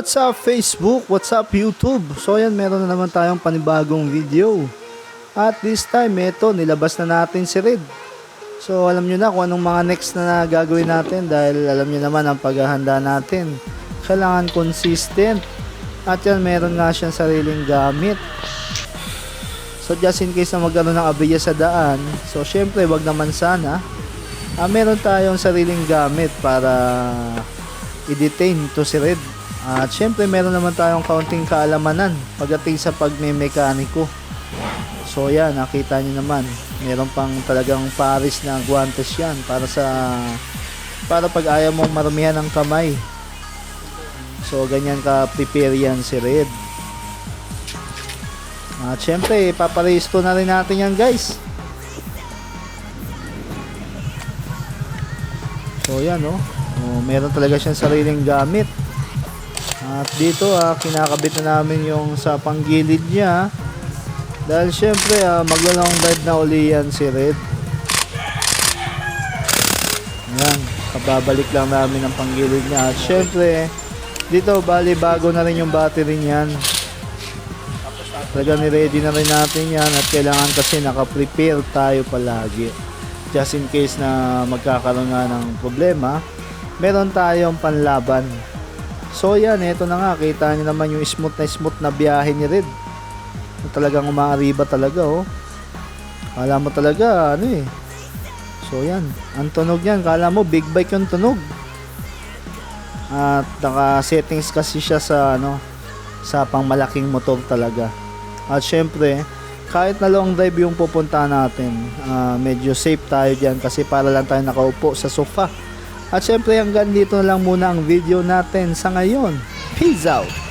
what's up Facebook? What's up YouTube? So ayan, meron na naman tayong panibagong video. At this time, eto, nilabas na natin si Red. So alam nyo na kung anong mga next na gagawin natin dahil alam nyo naman ang paghahanda natin. Kailangan consistent. At yan, meron nga siyang sariling gamit. So just in case na magkaroon ng aberya sa daan, so syempre wag naman sana. Meron tayong sariling gamit para i-detain to si Red. At syempre meron naman tayong kaunting kaalamanan pagdating sa pagme-mekaniko. So yan, nakita nyo naman, meron pang talagang paris na guantes yan para pag ayaw mong marumihan ng kamay. So ganyan ka prepare yan si Red. At syempre paparesto na rin natin yan, guys. So yan, meron talaga siyang sariling gamit. At dito kinakabit na namin yung sa panggilid niya. Dahil syempre maglalong drive na uli yan si Red. Ayan, kababalik lang namin ang panggilid niya. At syempre dito bali bago na rin yung battery niyan. Talaga ni-ready na rin natin yan. At kailangan kasi naka-prepare tayo palagi. Just in case na magkakaroon nga ng problema, meron tayong panlaban. So yan, ito na nga, kita nyo naman yung smooth na biyahe ni Red. Talagang umaariba talaga, kala mo talaga so yan, ang tunog yan, kala mo big bike yung tunog. At naka settings kasi siya sa sa pangmalaking motor talaga. At syempre kahit na long drive yung pupunta natin, medyo safe tayo dyan kasi para lang tayo nakaupo sa sofa. At syempre hanggang dito na lang muna ang video natin sa ngayon. Peace out!